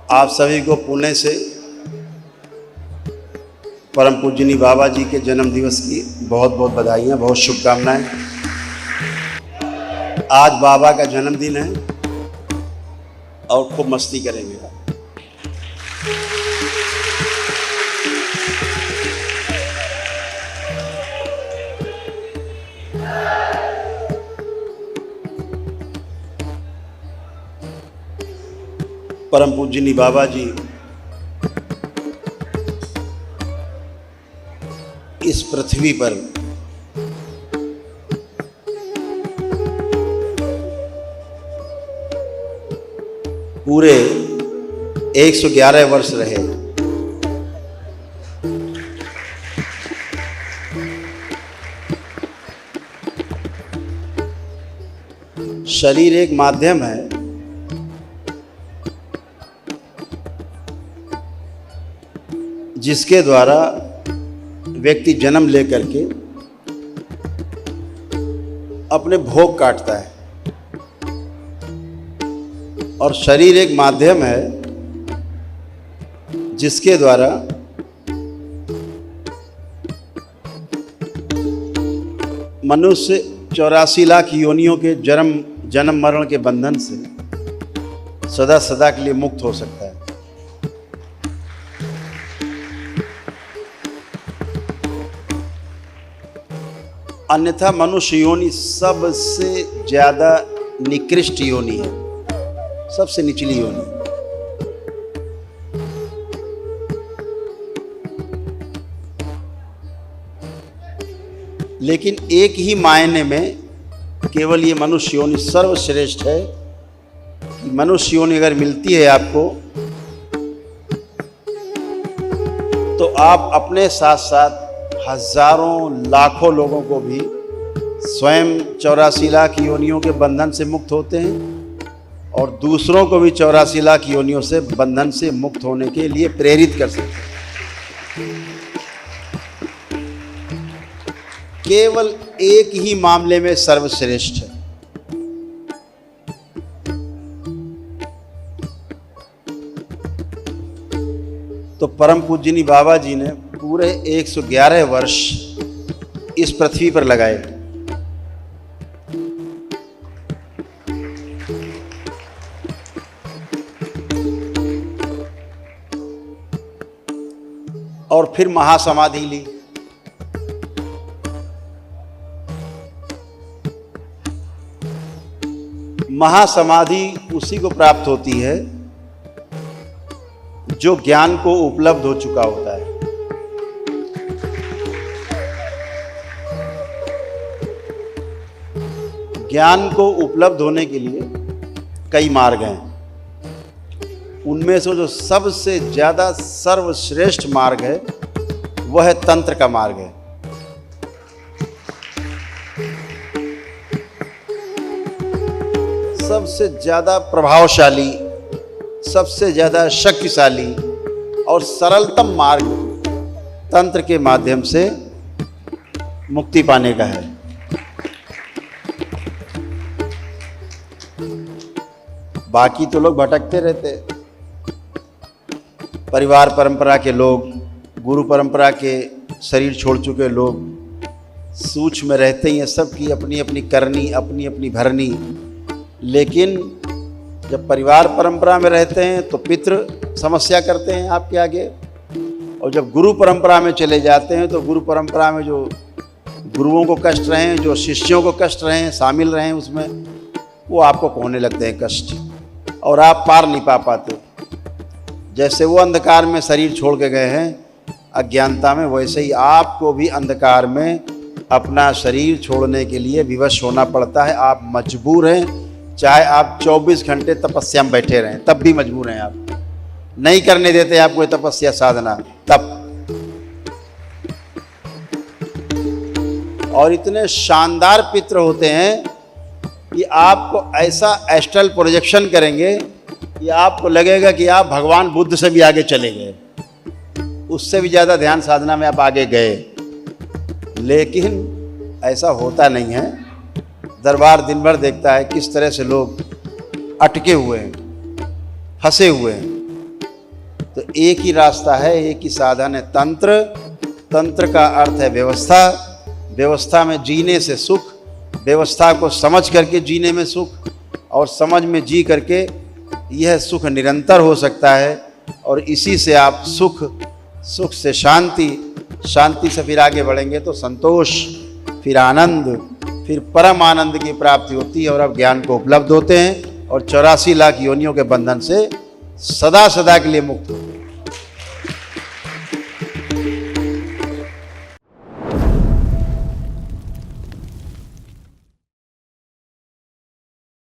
आप सभी को पुणे से परम पूजनीय बाबा जी के जन्म दिवस की बहुत बहुत बधाइयाँ, बहुत शुभकामनाएं। आज बाबा का जन्मदिन है और खूब मस्ती करेंगे। परम पूजनीय बाबा जी इस पृथ्वी पर पूरे 111 वर्ष रहे। शरीर एक माध्यम है, जिसके द्वारा व्यक्ति जन्म लेकर के अपने भोग काटता है, और शरीर एक माध्यम है जिसके द्वारा मनुष्य 84 लाख योनियों के जन्म मरण के बंधन से सदा सदा के लिए मुक्त हो सकता है। अन्यथा मनुष्य योनि सबसे ज्यादा निकृष्ट योनि है, सबसे निचली योनि। लेकिन एक ही मायने में केवल ये मनुष्य योनि सर्वश्रेष्ठ है कि मनुष्य योनि अगर मिलती है आपको, तो आप अपने साथ साथ हजारों लाखों लोगों को भी स्वयं 84 लाख योनियों के बंधन से मुक्त होते हैं और दूसरों को भी 84 लाख योनियों से बंधन से मुक्त होने के लिए प्रेरित कर सकते हैं। केवल एक ही मामले में सर्वश्रेष्ठ है। तो परम पूजनीय बाबा जी ने पूरे 111 वर्ष इस पृथ्वी पर लगाए। और फिर महासमाधि ली। महासमाधि उसी को प्राप्त होती है जो ज्ञान को उपलब्ध हो चुका होता है। ज्ञान को उपलब्ध होने के लिए कई मार्ग हैं। उनमें से जो सबसे ज्यादा सर्वश्रेष्ठ मार्ग है वह है तंत्र का मार्ग है। सबसे ज्यादा प्रभावशाली, सबसे ज्यादा शक्तिशाली और सरलतम मार्ग तंत्र के माध्यम से मुक्ति पाने का है। बाकी तो लोग भटकते रहते। परिवार परंपरा के लोग, गुरु परंपरा के शरीर छोड़ चुके लोग सूक्ष्म में रहते ही हैं, सबकी अपनी अपनी करनी, अपनी अपनी भरनी। लेकिन जब परिवार परंपरा में रहते हैं तो पितृ समस्या करते हैं आपके आगे, और जब गुरु परंपरा में चले जाते हैं तो गुरु परंपरा में जो गुरुओं को कष्ट रहे, जो शिष्यों को कष्ट रहे, शामिल रहे उसमें, वो आपको होने लगते हैं कष्ट, और आप पार नहीं पा पाते। जैसे वो अंधकार में शरीर छोड़ के गए हैं अज्ञानता में, वैसे ही आपको भी अंधकार में अपना शरीर छोड़ने के लिए विवश होना पड़ता है। आप मजबूर हैं, चाहे आप 24 घंटे तपस्या में बैठे रहें तब भी मजबूर हैं। आप नहीं करने देते आपको ये तपस्या साधना तब। और इतने शानदार पितृ होते हैं कि आपको ऐसा एस्ट्रल प्रोजेक्शन करेंगे कि आपको लगेगा कि आप भगवान बुद्ध से भी आगे चले गए, उससे भी ज़्यादा ध्यान साधना में आप आगे गए। लेकिन ऐसा होता नहीं है। दरबार दिन भर देखता है किस तरह से लोग अटके हुए हैं, फंसे हुए हैं। तो एक ही रास्ता है, एक ही साधन है तंत्र। तंत्र का अर्थ है व्यवस्था। व्यवस्था में जीने से सुख, व्यवस्था को समझ करके जीने में सुख, और समझ में जी करके यह सुख निरंतर हो सकता है। और इसी से आप सुख से शांति, शांति से फिर आगे बढ़ेंगे तो संतोष, फिर आनंद, फिर परम आनंद की प्राप्ति होती है और अब ज्ञान को उपलब्ध होते हैं और 84 लाख योनियों के बंधन से सदा सदा के लिए मुक्त होते हैं।